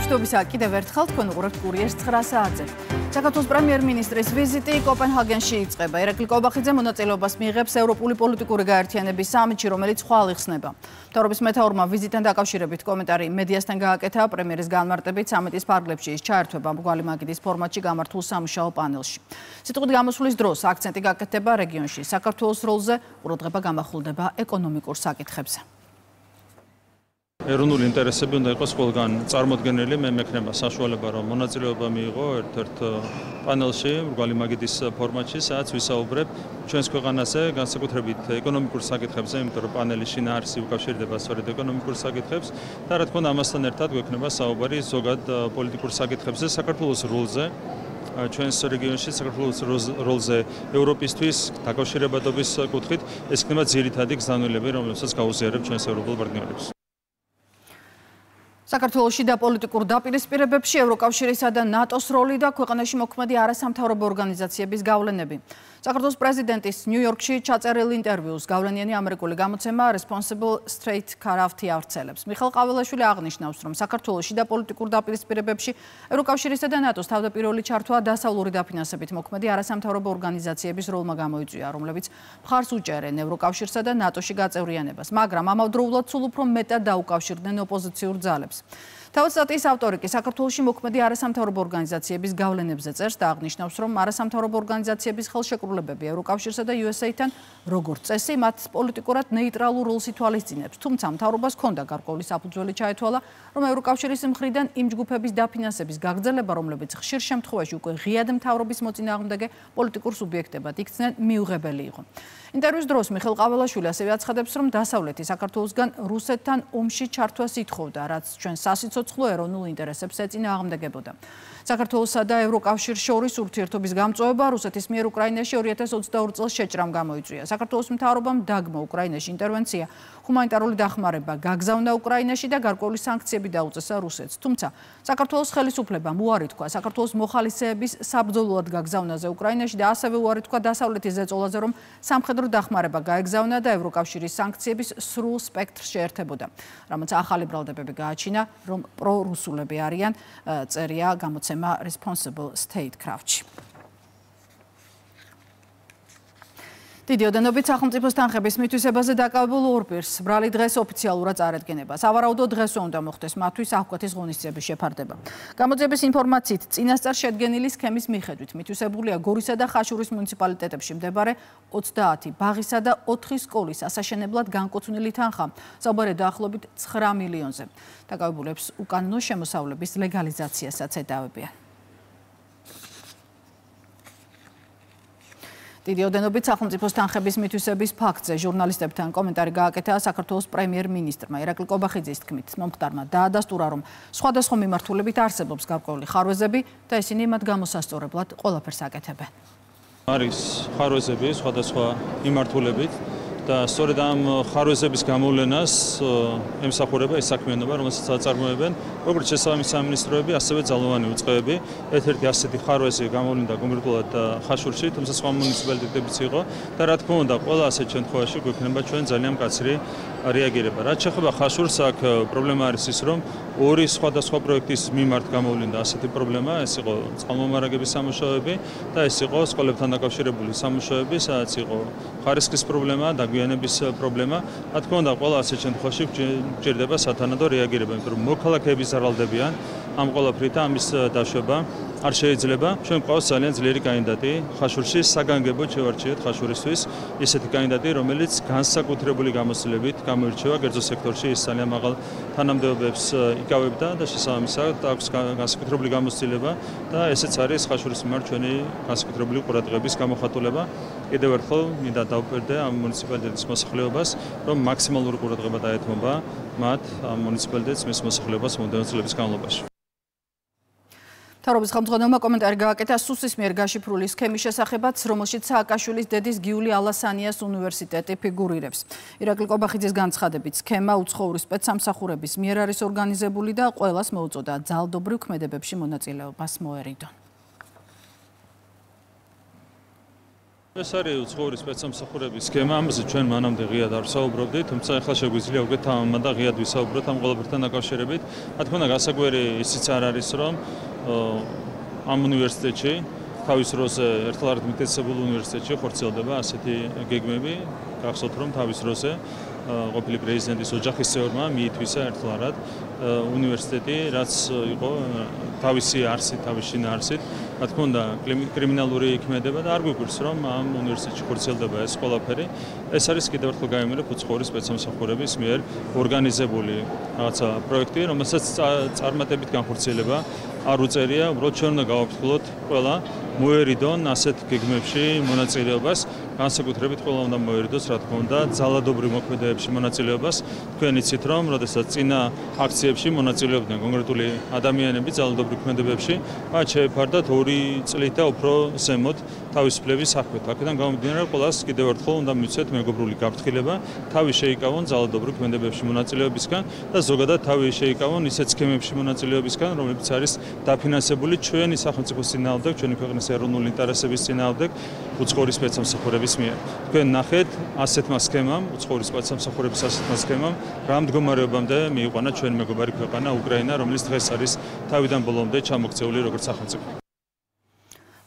მოგესალმებით კიდევ ერთხელ თქვენ უყურებთ კურიერს 9 საათზე. საქართველოს პრემიერ-მინისტრის ვიზიტი კოპენჰაგენში იწყება. ირაკლი კობახიძე მონაწილეობას მიიღებს ევროპული პოლიტიკური გაერთიანების სამიტში, რომელიც ხვალ იხსნება. მთავრობის მეთაურმა ვიზიტთან დაკავშირებით კომენტარი მედიასთან გააკეთა. პრემიერის განმარტებით სამიტის ფარგლებში ის ჩაერთვება მრგვალი მაგიდის ფორმატში გამართულ სამუშაო პანელში. სიტყვით გამოსვლის დროს აქცენტი გაკეთდება რეგიონში საქართველოს როლზე, ყურადღება გამახვილდება ეკონომიკურ საკითხებზე. ეროვნული ინტერესები უნდა იყოს ყველგან წარმოდგენილი, მე მექნება საშუალება რომ მონაწილეობა მიიღო ერთ-ერთ პანელში, მრგვალი მაგიდის ფორმატში, სადაც ვისაუბრებ ჩვენს ქვეყანაზე, განსაკუთრებით ეკონომიკურ საკითხებზე, იმიტომ რომ პანელი შინაარსი უკავშირდება სწორედ ეკონომიკურ საკითხებს და რა თქმა უნდა ამასთან ერთად გვექნება საუბარი ზოგად პოლიტიკურ საკითხებზე, საქართველოს როლზე. ჩვენს რეგიონში საქართველოს როლზე ევროპისთვის დაკავშირებადობის კუთხით ეს იქნება ძირითადი გზავნილები, რომელსაც გაუზიარებ ჩვენს ევროპულ პარტნიორებს. საქართველოში და პოლიტიკურ დაპირისპირებებში ევროკავშირისა და ნატოს როლი და ქვეყანაში მოქმედი არასამთავრობო ორგანიზაციების გავლენები. საქართველოს პრეზიდენტის ნიუ-იორკში ჩაწერილ ინტერვიუს გავლენიანი ამერიკული გამოცემა Responsible Statecraft ავრცელებს. მიხეილ ყაველაშვილი აღნიშნავს, რომ საქართველოში და პოლიტიკურ დაპირისპირებებში ევროკავშირისა და ნატოს თავდაპირველი ჩართვა დასავლური დაფინანსებით მოქმედი არასამთავრობო ორგანიზაციების როლმა გამოიწვია, რომლებიც მხარს უჭერენ ევროკავშირსა და ნატოში გაწევრიანებას, მაგრამ ამავდროულად სულ უფრო მეტად დაუკავშირდნენ ოპოზიციურ ძალებს. თავად სტატიის ავტორი კი საქართველოში მოქმედი არასამთავრობო ორგანიზაციების გავლენებზე წერს და აღნიშნავს, რომ არასამთავრობო ორგანიზაციების ხელშეკრულებები ევროკავშირსა და USA-თან როგორც წესი მათ პოლიტიკურად ნეიტრალურ როლს ითვალისწინებს, თუმცა მთავრობას ჰქონდა გარკვეული საფუძველი ჩაეთვალა, რომ ევროკავშირის მხრიდან იმ ჯგუფების დაფინანსების გაგრძელება, რომლებიც ხშირ შემთხვევაში უკვე ღიად მთავრობის მოწინააღმდეგე პოლიტიკურ სუბიექტებად იქცნენ, მიუღებელი იყო. ინტერვიუს დროს მიხეილ ყაველაშვილი ასევე აცხადებს, რომ დასავლეთი საქართველოსგან რუსეთთან ომში ჩართვას ითხოვდა, რაც ჩვენ სასიცოცხლო ეროვნულ ინტერესებს ეწინააღმდეგებოდა. საქართველოსა და ევროკავშირს შორის ურთიერთობის გამწვავება რუსეთის მიერ უკრაინაში 2022 წელს შეჭრამ გამოიწვია. საქართველოს მთავრობამ დაგმო უკრაინაში ინტერვენცია, ჰუმანიტარული დახმარება გაგზავნა უკრაინაში და გარკვეული სანქციები დაუწესა რუსეთს. თუმცა საქართველოს ხელისუფლებამ უარი თქვა საქართველოს მოხალისეების საბრძოლოდ გაგზავნაზე უკრაინაში და ასევე უარი თქვა დასავლეთის ზეწოლაზე, რომ სამხედრო დახმარება გაეგზავნა და ევროკავშირის სანქციების სრულ სპექტრს შეერთებოდა. რამაც ახალი ბრალდებები გააჩინა, რომ პრორუსულები არიან, წერია გამოცემა Responsible Statecraft-ში. დიდი ოდენობით სახელმწიფოს თანხების მითვისებაზე დაკავებულ ორპირს ბრალი დღეს ოფიციალურად წარადგენება. სავარაუდოდ დღესვე უნდა მოხდეს მათთვის აღკვეთის ღონისძიების შეფარდება. გამოძიების ინფორმაციით, წინასწარ შედგენილი სქემის მიხედვით მითვისებულია გორისა და ხაშურის მუნიციპალიტეტებში მდებარე 30 ბაღისა და 4 სკოლის ასაშენებლად განკუთვნილი თანხა. საუბარია დაახლოებით 9 მილიონზე. დაკავებულებს უკანონო შემოსავლების ლეგალიზაციასაც ედავებიან. დიდი ოდენობით სახელმწიფოს თანხების მითვისების ფაქტზე ჟურნალისტებთან კომენტარი გააკეთა საქართველოს პრემიერ-მინისტრმა ირაკლი კობახიძის თქმით, მომხდარმა დაადასტურა, რომ სხვადასხვა მიმართულებით არსებობს გარკვეული ხარვეზები და ისინი მათ გამოსასწორებლად ყველაფერს აკეთებენ. არის ხარვეზები სხვადასხვა მიმართულებით და სწორედ ამ ხარვეზების გამოვლენას ემსახურება ეს საქმიანობა, რომელსაც აწარმოებენ როგორც შესაბამისი სამინისტროები, ასევე ძალოვანი უწყებები. ერთ-ერთი ასეთი ხარვეზი გამოვლინდა კონკრეტულად ხაშურში, თუმცა სხვა მუნიციპალიტეტებიც იყო და რა თქმა უნდა, ყველა ასეთ შემთხვევაში გვექნება ჩვენ ძალიან მკაცრი რეაგირება. რაც შეეხება ხაშურს, აქ პრობლემა არის ის, რომ ორი სხვადასხვა პროექტის მიმართ გამოვლინდა ასეთი პრობლემა, ეს იყო წყალმომარაგების სამუშაოები და ეს იყო სკოლებთან დაკავშირებული სამუშაოები, სადაც იყო ხარისხის პრობლემა და გვიანების პრობლემა. რა თქმა უნდა, ყველა ასეთ შემთხვევაში გჭირდება სათანადო რეაგირება, იმიტომ რომ მოქალაქეები ზარალდებიან ამ ყველაფრით და ამის დაშვება არ შეიძლება. ჩვენ გვყავს ძალიან ძლიერი კანდიდატი ხაშურში, საგანგებოდ შევარჩიეთ ხაშურისთვის ისეთი კანდიდატი, რომელიც განსაკუთრებული გამოცდილებით გამოირჩევა კერძო სექტორში, ის ძალიან მაღალ თანამდებობებს იკავებდა და შესაბამისად აქვს განსაკუთრებული გამოცდილება და ესეც არის ხაშურის მიმართ ჩვენი განსაკუთრებული ყურადღების გამოხატულება. კიდევ ერთხელ მინდა დავუპირდე ამ მუნიციპალიტეტის მოსახლეობას, რომ მაქსიმალური ყურადღება დაეთმობა მათ ამ მუნიციპალიტეტის მის მოსახლეობას მომდევნო წლების განმავლობაში. მთავრობის ხელმძღვანელმა კომენტარი გააკეთა სუსის მიერ გაშიფრული სქემის შესახებაც, რომელშიც სააკაშვილის დედის გიული ალასანიას უნივერსიტეტი ფიგურირებს. ირაკლი კობახიძის განცხადებით, სქემა უცხოური სპეცსამსახურების მიერ არის ორგანიზებული და ყველას მოუწოდა ძალდობრივ ქმედებებში მონაწილეობას მოერიდონ. ეს არის უცხოური სპეცსამსახურების სქემა, ამაზე ჩვენ მანამდე ღიად არ ვსაუბრობდით, თუმცა ახლა შეგვიძლია უკვე თამამად და ღიად ვისაუბროთ ამ ყველაფერთან დაკავშირებით. რა თქმა უნდა, გასაკვირი ისიც არ არის, რომ ამ უნივერსიტეტში თავის როზე ერთხელ არადმიტესებულ უნივერსიტეტში ხორციელდება ასეთი გეგმები, გახსოვთ რომ თავის როზე ყოფილი პრეზიდენტის ოჯახის წევრმა მიითვისა ერთხელ არად უნივერსიტეტი, რაც იყო თავისი არსით, თავისი შინაარსით, რა თქმა უნდა, კრიმინალური იქმედება და არ გვიგვირს რომ ამ უნივერსიტეტში ხორციელდება ეს ყველაფერი. ეს არის კიდევ ერთხელ გამიმერებ უცხოური სპეცსამსახურების მიერ ორგანიზებული რაღაცა პროექტი, რომელსაც წარმატებით განხორციელება არ უწერია, უბრალოდ ჩვენ უნდა გავაფრთხილოთ ყველა მოერიდონ ასეთ გეგმებში მონაწილეობას, განსაკუთრებით ყველა უნდა მოერიდოს, რა თქმა უნდა, ძალადობრივ მოქმედებებში მონაწილეობას. თქვენ იცით, რომ როდესაც წინა აქციებში მონაწილეობდნენ კონკრეტული ადამიანები ძალადობრივ მოქმედებებში, მათ შეეფარდათ 2 წლით და უფრო ზემოთ თავისუფლების საქმეთ. აქედან გამომდინარე, ყველას კიდევ ერთხელ უნდა მივცეთ მეგობრული გაფრთხილება, თავი შეიკავონ ძალადობრივ მოქმედებებში მონაწილეობისგან და ზოგადად თავი შეიკავონ ისეთ სქემებში მონაწილეობისგან, რომლებიც არის დაფინანსებული ჩვენი სახელმწიფოს წინააღმდეგ, ჩვენი ქვეყნის ეროვნული ინტერესების წინააღმდეგ უცხოური სპეცსამსახურების მიერ. თქვენ ნახეთ ასეთმა სქემამ, უცხოური სპეცსამსახურების ასეთმა სქემამ, რა მდგომარეობამდე მიიყვანა ჩვენი მეგობარი ქვეყანა უკრაინა, რომელიც დღეს არის თავიდან ბოლომდე ჩამოქცეული როგორც სახელმწიფო.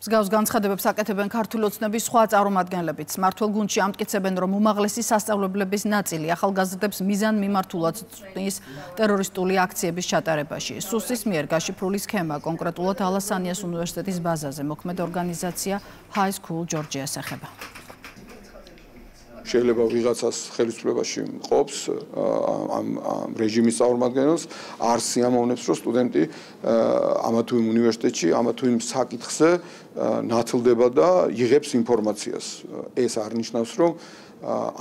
მსგავს განცხადებებს აკეთებენ ქართული ოცნების სხვა წარმომადგენლებიც. მმართველ გუნდში ამტკიცებენ, რომ უმაღლესი სასწავლებლების ნაწილი ახალგაზრდებს მიზანმიმართულად წვდის ტერორისტული აქციების ჩატარებაში. სუსის მიერ გაშიფრული სქემა კონკრეტულად ალასანიას უნივერსიტეტის ბაზაზე მოქმედ ორგანიზაცია High School Georgia-ს ეხება. შეიძლება ვიღაცას ხელისუფლებაში მყოფს ამ რეჟიმის წარმომადგენელს არ სიამოვნებს, რომ სტუდენტი ამა თუ იმ უნივერსიტეტში, ამა თუ იმ საკითხზე ნათლდება და იღებს ინფორმაციას. ეს არ ნიშნავს, რომ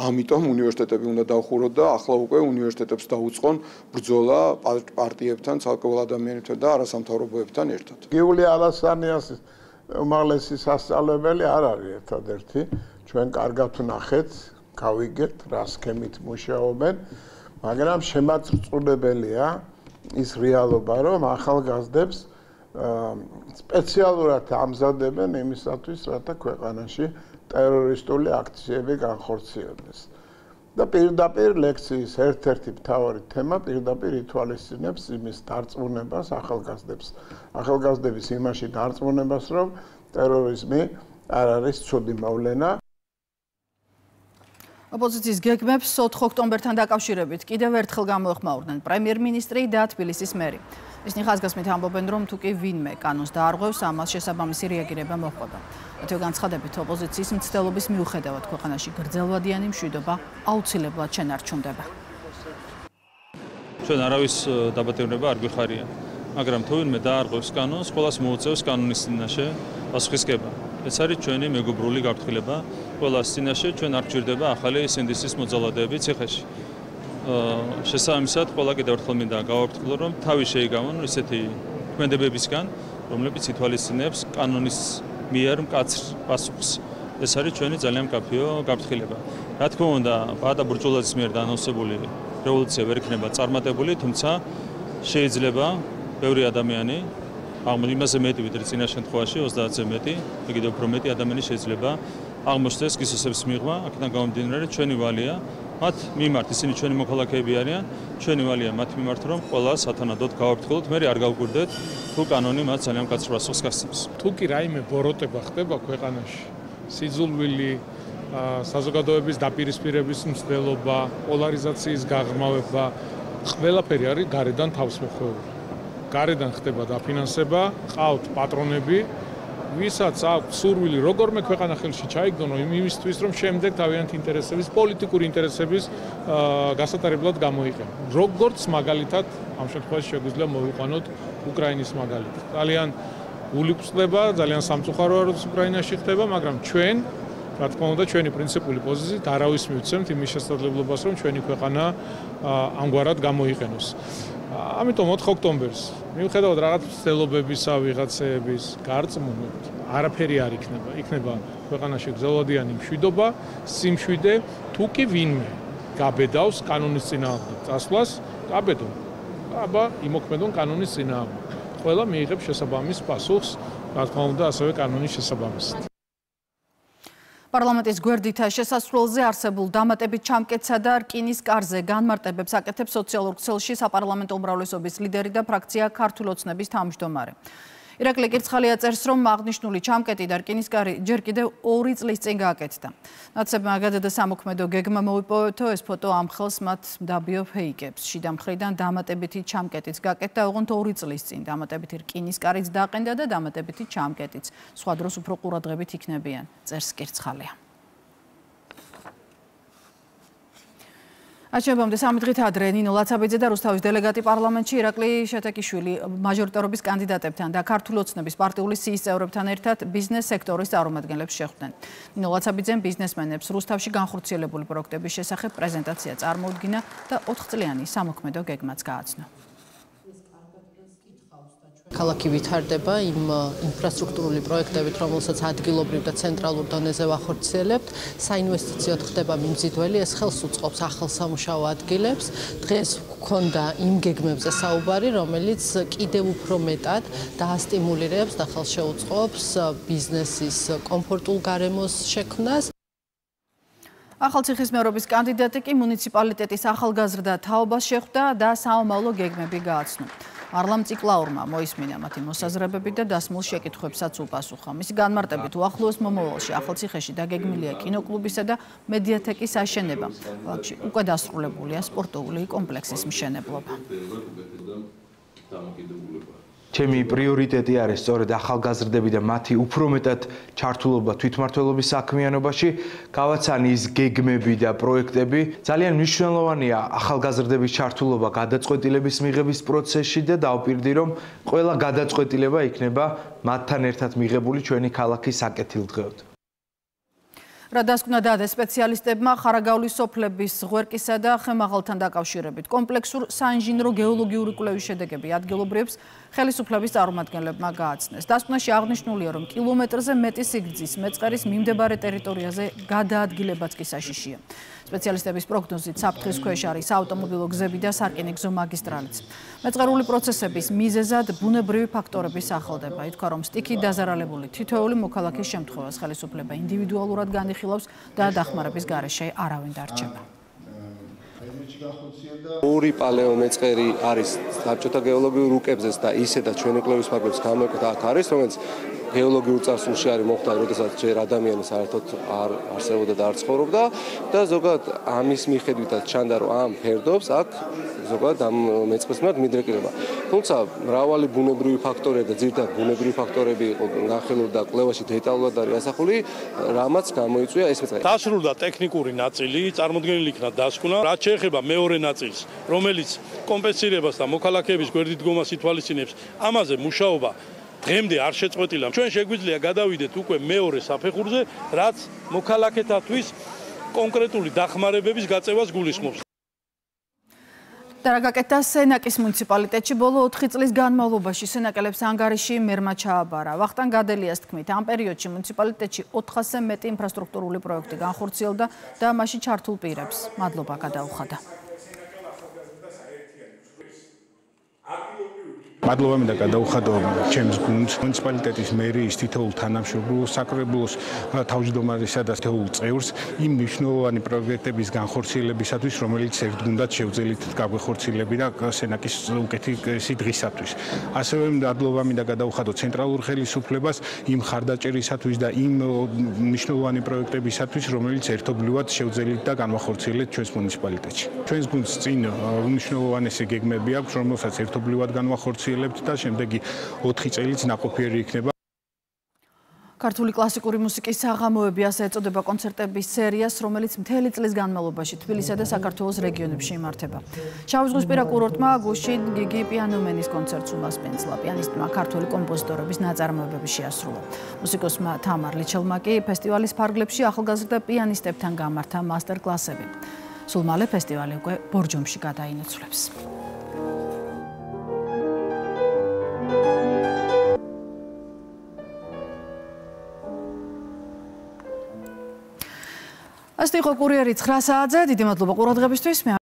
ამიტომ უნივერსიტეტები უნდა დავხუროთ და ახლა უკვე უნივერსიტეტებს დაუწყონ ბრძოლა პარტიებთან, ცალკეულ ადამიანებთან და არასამთავრობოებთან ერთად. გიული ალასანიას უმაღლესი სასწავლებელი არ არის ერთადერთი. ჩვენ კარგად ვნახეთ, გავიგეთ, რა სქემით მუშაობენ, მაგრამ შემაწურწულებელია ის რეალობა, რომ ახალგაზრდებს სპეციალურად ამზადებენ იმისათვის, რათა ქვეყანაში ტერორისტული აქციები განხორციელდეს. და პირდაპირ ლექციის ერთ-ერთი მთავარი თემა პირდაპირ ითვალისწინებს იმის დარწმუნებას ახალგაზრდების იმაში დარწმუნებას, რომ ტერორიზმი არ არის ცუდი მოვლენა. ოპოზიციის გეგმებს 4 ოქტომბერთან დაკავშირებით კიდევ ერთხელ გამოეხმაურდნენ პრემიერ-მინისტრი და თბილისის მერი. ისინი ხაზგასმით ამბობენ, რომ თუ კი ვინმე კანონს დაარღვევს, ამას შესაბამისი რეაგირება მოჰყვება. მათივე განცხადებით, ოპოზიციის მცდელობის მიუხედავად ქვეყანაში გრძელვადიანი მშვიდობა აუცილებლად შენარჩუნდება. ჩვენ არავის დაბატონება არ გვიხარია, მაგრამ თუ ვინმე დაარღვევს კანონს, ყველას მოუწევს კანონის წინაშე პასუხისგება. ეს არის ჩვენი მეგობრული გაფრთხილება. ყველას წინაშე ჩვენ არ გვჭირდება ახალი სინდისის მოძალადეები ციხეში. შესაბამისად, ყველა კიდევ ერთხელ მინდა გავაფრთხილო, რომ თავი შეიგავონ ისეთი ქმედებებისგან, რომლებიც ითვალისწინებს კანონის მიერ მკაცრ პასუხს. ეს არის ჩვენი ძალიან მკაფიო გაფრთხილება. რა თქმა უნდა, ბადა ბურჯულაძის მიერ დაანონსებული რევოლუცია ვერ იქნება წარმატებული, თუმცა შეიძლება ბევრი ადამიანი იმაზე მეტი ვიდრე წინა შემთხვევაში 30-ზე მეტი, კიდევ უფრო მეტი ადამიანი შეიძლება აღმოჩნდეს გისოსების მიღმა, აქედან გამომდინარე ჩვენი ვალია მათ მიმართ, ისინი ჩვენი მოქალაქეები არიან, ჩვენი ვალია მათ მიმართ, რომ ყველა სათანადოდ გავაფრთხილოთ, მე არ გავგვირდეთ, თუ კანონი მათ ძალიან მკაცრ პასუხს გასცემს. თუ კი რაიმე ბოროტება ხდება ქვეყანაში, სიძულვილი, საზოგადოების დაპირისპირების მცდელობა, პოლარიზაციის გაღრმავება, ყველაფერი არის გარედან თავსმოხვეული. გარედან ხდება დაფინანსება, ყავთ პატრონები, ვისაც აქვს სურვილი როგორმე ქვეყანა ხელში ჩაიგდონ იმისთვის, რომ შემდეგ თავიანთი ინტერესების, პოლიტიკური ინტერესების გასატარებლად გამოიყენონ. როგორც მაგალითად ამ შემთხვევაში შეგვიძლია მოვიყვანოთ უკრაინის მაგალითი. ძალიან ულიფწდება, ძალიან სამწუხაროა, რომ უკრაინაში ხდება, მაგრამ ჩვენ, რა თქმა უნდა, ჩვენი პრინციპული პოზიციით არავის მივცემთ იმის შესაძლებლობას, რომ ჩვენი ქვეყანა ამგვარად გამოიყენოს. ამიტომ 4 ოქტომბერს მიუხედავად რაღაც ცდილობებისა, ვიღაცეების გარწმუნებით, არაფერი არ იქნება. იქნება ქვეყანაში გრძელვადიანი მშვიდობა, სიმშვიდე, თუ კი ვინმე გაბედავს კანონის წინააღმდეგ წასვლას, გაბედონ. აბა იმოქმედონ კანონის წინააღმდეგ. ყველა მიიღებს შესაბამის პასუხს, რა თქმა უნდა, ასევე კანონის შესაბამისად. პარლამენტის გვერდით შესასვლელზე არსებულ დამატებით ჩამკეტსა და რკინის კარზე განმარტებებს აკეთებს სოციალურ ქსელში საპარლამენტო უმრავლესობის ლიდერი და ფრაქცია ქართული ოცნების თავმჯდომარე. ირაკლი კირცხალია წერს, რომ აღნიშნული ჩამკეტი და რკინის კარი ჯერ კიდევ 2 წლის წინ გააკეთდა. ნაცებმა გადადა სამოქმედო გეგმა მოიპოვეთო, ეს ფოტო ამ ხელს მათ მდაბიო ფეიკებს. შიდა მხრიდან დამატებითი ჩამკეტიც გააკეთდა, ოღონდ 2 წლის წინ. დამატებითი რკინის კარიც დაყენდა და დამატებითი ჩამკეტიც. სხვა დროს უფრო ყურადღებით იქნებიან, წერს კირცხალია. აჩვენებამდე 3 დღით ადრე ნინო ლაცაბიძე და რუსთავის დელეგატი პარლამენტში ირაკლი შეთეკიშვილი მაჟორიტარობის კანდიდატებთან და ქართული ოცნების პარტიული სიის წევრებთან ერთად ბიზნეს სექტორის წარმომადგენლებს შეხვდნენ. ნინო ლაცაბიძემ ბიზნესმენებს რუსთავში განხორციელებული პროექტების შესახებ პრეზენტაცია წარმოუდგინა და 4 წლიანი სამოქმედო გეგმაც გააცნო. ქალაქი ვითარდება იმ ინფრასტრუქტურული პროექტებით, რომელსაც ადგილობრივ და ცენტრალურ დონეზე ვახორციელებთ. საინვესტიციო ხდება მიმზიდველი, ეს ხელს უწყობს ახალ სამუშაო ადგილებს. დღეს გვქონდა იმ გეგმებზე საუბარი, რომელიც კიდევ უფრო მეტად დაასტიმულირებს და ხელს შეუწყობს ბიზნესის კომფორტულ გარემოს შექმნას. ახალციხისმეორობის კანდიდატი კი მუნიციპალიტეტის ახალგაზრდა თაობას შეხვდა და საომავლო გეგმები გააცნო. არლამ ციკლაურმა მოისმინა მათი მოსაზრებები და დასმულ შეკითხვებსაც უპასუხა. მისი განმარტებით უახლოეს მომავალში ახალციხეში დაგეგმილია კინოკლუბისა და მედიათეკის აშენება. ქალაქში უკვე დასრულებულია სპორტული კომპლექსის მშენებლობა. ჩემი პრიორიტეტი არის სწორედ ახალგაზრდები და მათი უფრო მეტად ჩართულობა თვითმმართველობის საქმიანობაში. გავაცანი ის გეგმები და პროექტები. ძალიან მნიშვნელოვანია ახალგაზრდების ჩართულობა გადაწყვეტილების მიღების პროცესში და დავპირდი, რომ ყველა გადაწყვეტილება იქნება მათთან ერთად მიღებული ჩვენი ქალაქის საკეთილდღეოდ. რა დასკვნა დადეს სპეციალისტებმა ხარაგაულის სოფლების ღვერკისა და ხემაღალთან დაკავშირებით. კომპლექსურ საინჟინრო გეოლოგიური კვლევის შედეგები ადგილობრივებს ხელისუფლების წარმომადგენლებმა გააცნეს. დასკვნაში აღნიშნულია, რომ კილომეტრზე მეტი სიგრძის მეწყერის მიმდებარე ტერიტორიაზე გადაადგილებაც კი საშიშია. სპეციალისტების პროგნოზით საფრთხის ქვეშ არის საავტომობილო გზები და სარკინიგზო მაგისტრალიც. მეწყერული პროცესების მიზეზად ბუნებრივი ფაქტორების სახელდება. ითქვა, რომ სტიქით დაზარალებული თითოეული მოქალაქის შემთხვევას ხელისუფლება ინდივიდუალურად განიხილავს და დახმარების გარეშე არავინ დარჩება. ორი პალეომეწყერი არის საბჭოთა გეოლოგიურ რუკებზეც და ისედაც ჩვენი კვლევის ფარგლებს გამოეკვეთა აქ არის, რომელიც გეოლოგიურ წარსულში არის მოხდა, როდესაც ჯერ ადამიანი საერთოდ არ არსებობდა და არ ცხოვრობდა და ზოგადად ამის მიხედვითაც ჩანდა, რომ ამ ფერდობს აქ ზოგადად ამ მეწყრის მიმართ მიდრეკილება. თუმცა მრავალი ბუნებრივი ფაქტორია და ძირითადად ბუნებრივი ფაქტორები იყო განხილული და კვლევაში დეტალურად არის ასახული, რამაც გამოიწვია ეს მეწყერი. დასრულდა ტექნიკური ნაწილი, წარმოქმნილი იქნა დასკვნა, რაც შეეხება მეორე ნაწილს, რომელიც კომპენსირებას და მოქალაქეების გვერდით დგომას ითვალისწინებს, ამაზე მუშაობა დღემდე არ შეწყვეტილა. ჩვენ შეგვიძლია გადავიდეთ უკვე მეორე საფეხურზე, რაც მოქალაქეთათვის კონკრეტული დახმარებების გაწევას გულისხმობს. და რა გაკეთდა სენაკის მუნიციპალიტეტში ბოლო 4 წლის განმავლობაში სენაკელებს ანგარიში მერმა ჩააბარა. ვახტანგ გადელიას თქმით, ამ პერიოდში მუნიციპალიტეტში 400-ზე მეტი ინფრასტრუქტურული პროექტი განხორციელდა და მასში ჩართულ პირებს მადლობა გადაუხადა. მადლობა მინდა გადაუხადო ჩემს გუნდს, მუნიციპალიტეტის მერიის თითოეულ თანამშრომლს, საკრებულოს თავმჯდომარესა და თითოეულ წევრს იმ მნიშვნელოვანი პროექტების განხორციელებისათვის, რომელიც ერთგუნდად შევძელით გაგვეხორციელებინა სენაკის უკეთესი დღისათვის. ასევე მადლობა მინდა გადაუხადო ცენტრალურ ხელისუფლებას იმ ხარდაჭერისათვის და იმ მნიშვნელოვანი პროექტებისათვის, რომელიც ერთობლივად შევძელით და განვახორციელეთ ჩვენს მუნიციპალიტეტში. ჩვენს გუნდს წინ უმნიშვნელოვანესი გეგმები აქვს, რომელსაც ერთობლივად განვახორციელებთ და შემდეგი 4 წელიც ნაყოფიერი იქნება. ქართული კლასიკური მუსიკის საღამოები ასე ეწოდება კონცერტების სერიას, რომელიც მთელი წლის განმავლობაში თბილისსა და საქართველოს რეგიონებში იმართება. შავი ზღვისპირა კურორტმა გუშინ გიგი პიანომენის კონცერტს უმასპინძლა. პიანისტმა ქართული კომპოზიტორების ნაწარმოებები შეასრულა. მუსიკოსმა თამარ ლიჩელმა კი ფესტივალის ფარგლებში ახალგაზრდა პიანისტებთან გამართა მასტერ-კლასები. სულ მალე ფესტივალი უკვე ბორჯომში გადაინაცვლებს. ასეთი იყო კურიერი 9 საათზე. დიდი მადლობა ყურადღებისთვის.